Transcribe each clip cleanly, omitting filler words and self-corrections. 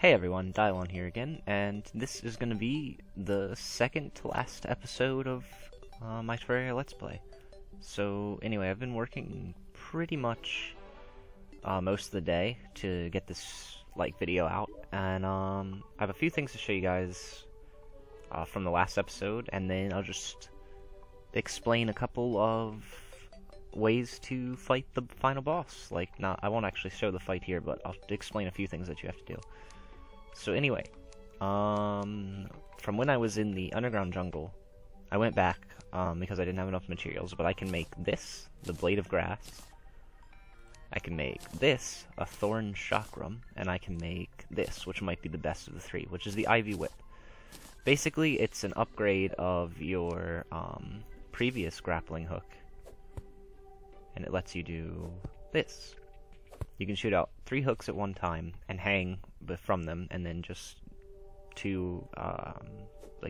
Hey everyone, Dylon here again, and this is going to be the second to last episode of My Terraria Let's Play. So anyway, I've been working pretty much most of the day to get this video out, and I have a few things to show you guys from the last episode, and then I'll just explain a couple of ways to fight the final boss. I won't actually show the fight here, but I'll explain a few things that you have to do. So anyway, from when I was in the underground jungle, I went back because I didn't have enough materials, but I can make this, the blade of grass. I can make this, a thorn chakram, and I can make this, which might be the best of the three, which is the ivy whip. Basically, it's an upgrade of your previous grappling hook, and it lets you do this. You can shoot out 3 hooks at one time and hang from them, and then just to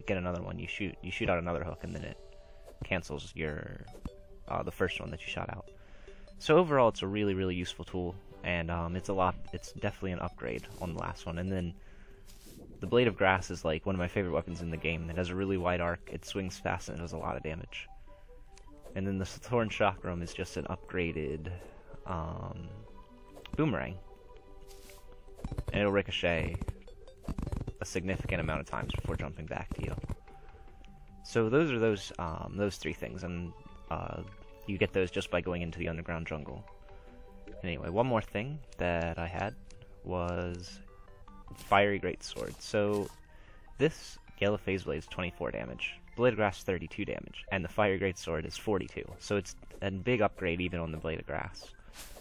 get another one, you shoot out another hook, and then it cancels your the first one that you shot out. So overall, it's a really useful tool, and it's definitely an upgrade on the last one. And then the blade of grass is like one of my favorite weapons in the game. It has a really wide arc, it swings fast, and it does a lot of damage. And then the thorn chakram is just an upgraded boomerang, and it'll ricochet a significant amount of times before jumping back to you. So those are those 3 things, and you get those just by going into the underground jungle. Anyway, one more thing that I had was fiery greatsword. So this yellow phase blade is 24 damage, blade of grass 32 damage, and the fiery greatsword is 42. So it's a big upgrade even on the blade of grass.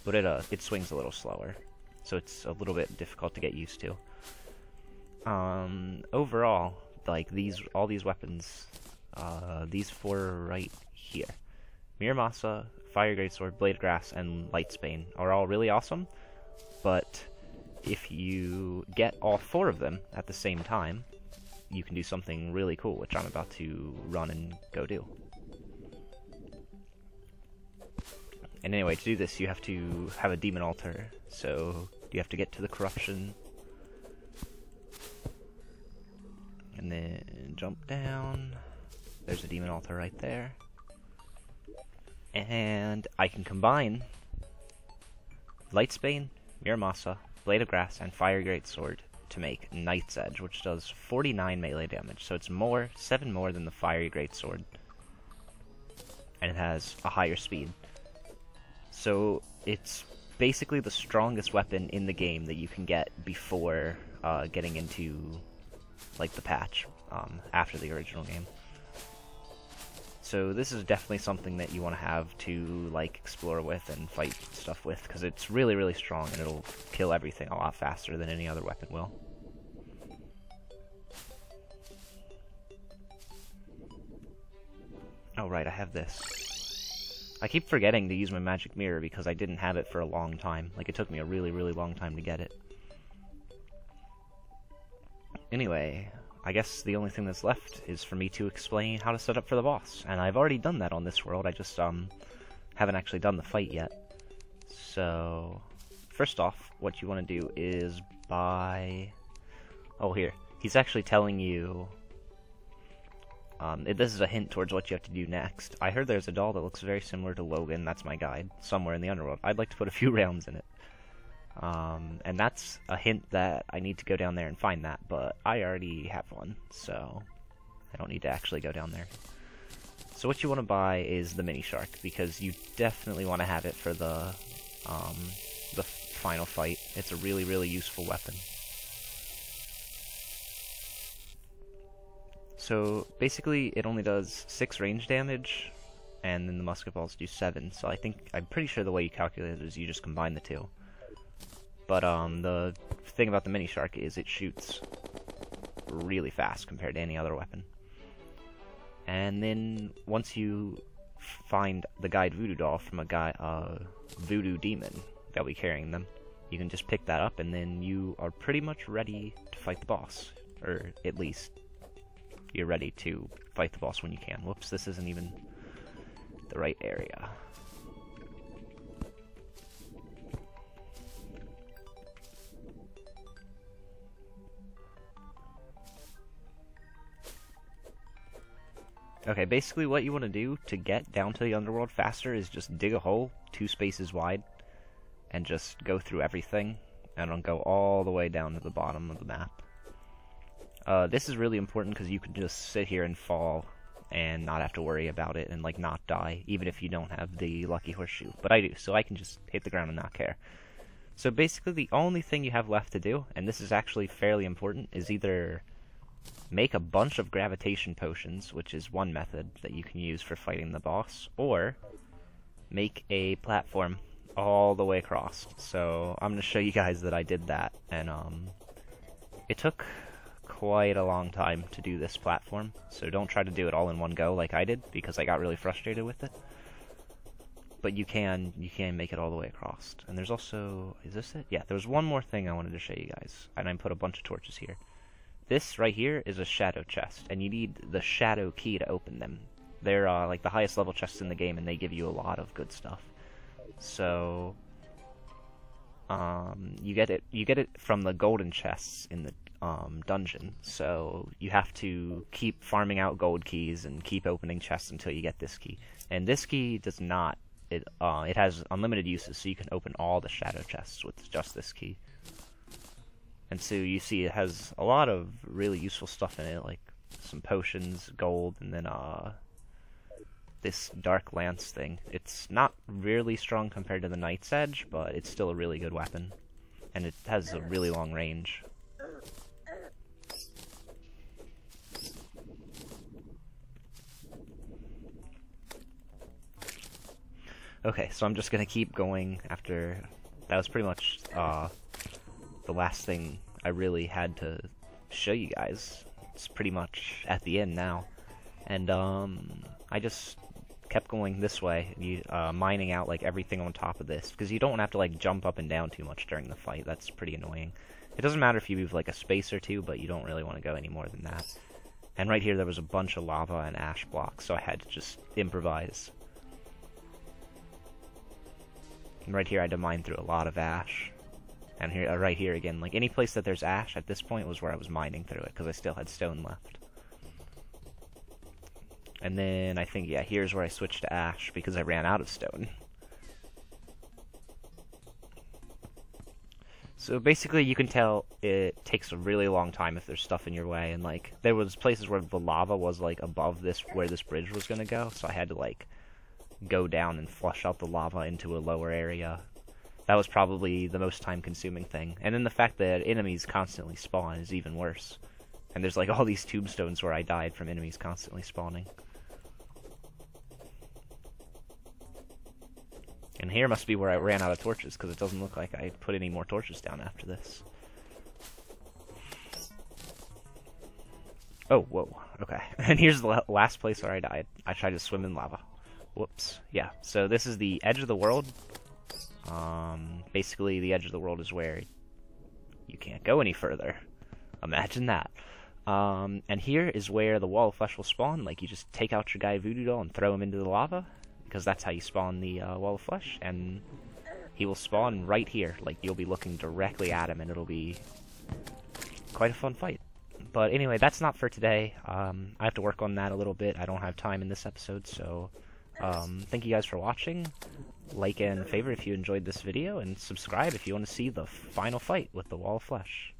But it swings a little slower, so it's a little bit difficult to get used to. Overall, all these weapons, these 4 right here, Miramasa, Fire Greatsword, Blade of Grass, and Lightsbane are all really awesome, but if you get all 4 of them at the same time, you can do something really cool, which I'm about to run and go do. And anyway, to do this, you have to have a demon altar, so you have to get to the corruption, and then jump down. There's a demon altar right there. And I can combine Lightsbane, Miramasa, Blade of Grass, and Fire Greatsword to make Knight's Edge, which does 49 melee damage, so it's 7 more than the Fiery Greatsword, and it has a higher speed. So it's basically the strongest weapon in the game that you can get before getting into the patch after the original game. So this is definitely something that you want to have to explore with and fight stuff with, because it's really strong and it'll kill everything a lot faster than any other weapon will. Oh right, I have this. I keep forgetting to use my magic mirror because I didn't have it for a long time. It took me a really long time to get it. Anyway, I guess the only thing that's left is for me to explain how to set up for the boss. And I've already done that on this world, I just haven't actually done the fight yet. So, first off, what you want to do is buy... Oh, here. He's actually telling you... this is a hint towards what you have to do next. I heard there's a doll that looks very similar to Logan, that's my guide, somewhere in the underworld. I'd like to put a few rounds in it. And that's a hint that I need to go down there and find that, but I already have one, so I don't need to actually go down there. So what you want to buy is the mini shark, because you definitely want to have it for the final fight. It's a really useful weapon. So basically, it only does 6 range damage, and then the musket balls do 7. So I'm pretty sure the way you calculate it is you just combine the 2. But the thing about the mini shark is it shoots really fast compared to any other weapon. And then once you find the guide voodoo doll from a voodoo demon that'll be carrying them, you can just pick that up, and then you are pretty much ready to fight the boss, or at least you're ready to fight the boss when you can. Whoops, this isn't even the right area. Okay, basically what you want to do to get down to the underworld faster is just dig a hole 2 spaces wide and just go through everything and it'll go all the way down to the bottom of the map. This is really important because you can just sit here and fall and not have to worry about it and like not die, even if you don't have the lucky horseshoe. But I do, so I can just hit the ground and not care. So basically the only thing you have left to do, and this is actually fairly important, is either make a bunch of gravitation potions, which is one method that you can use for fighting the boss, or make a platform all the way across. So I'm going to show you guys that I did that, and it took quite a long time to do this platform, so don't try to do it all in one go like I did, because I got really frustrated with it. But you can make it all the way across. And there's also, is this it? Yeah, there was one more thing I wanted to show you guys, and I put a bunch of torches here. This right here is a shadow chest, and you need the shadow key to open them. They're like the highest level chests in the game, and they give you a lot of good stuff. So you get it from the golden chests in the dungeon. So you have to keep farming out gold keys and keep opening chests until you get this key. And this key does not. It has unlimited uses, so you can open all the shadow chests with just this key. And so you see it has a lot of really useful stuff in it, like some potions, gold, and then this dark lance thing. It's not really strong compared to the Knight's Edge, but it's still a really good weapon. And it has a really long range. Okay, so I'm just gonna keep going after. That was pretty much the last thing I really had to show you guys. It's pretty much at the end now, and I just kept going this way, mining out like everything on top of this, because you don't want to have to like jump up and down too much during the fight. That's pretty annoying. It doesn't matter if you move like a space or two, but you don't really want to go any more than that. And right here there was a bunch of lava and ash blocks, so I had to just improvise. And right here I had to mine through a lot of ash. And here, right here again, like any place that there's ash at this point was where I was mining through it, because I still had stone left. And then I think, yeah, here's where I switched to ash, because I ran out of stone. So basically you can tell it takes a really long time if there's stuff in your way, and like, there was places where the lava was like above this, where this bridge was gonna go, so I had to like go down and flush out the lava into a lower area. That was probably the most time-consuming thing. And then the fact that enemies constantly spawn is even worse. And there's like all these tombstones where I died from enemies constantly spawning. And here must be where I ran out of torches, because it doesn't look like I put any more torches down after this. Oh, whoa, okay. And here's the last place where I died. I tried to swim in lava. Whoops. Yeah, so this is the edge of the world. Basically, the edge of the world is where you can't go any further. Imagine that. And here is where the wall of flesh will spawn. Like, you just take out your guy Voodoo Doll and throw him into the lava, because that's how you spawn the wall of flesh, and he will spawn right here. Like, you'll be looking directly at him, and it'll be quite a fun fight. But anyway, that's not for today. I have to work on that a little bit. I don't have time in this episode, so thank you guys for watching. Like and favorite if you enjoyed this video, and subscribe if you want to see the final fight with the wall of flesh.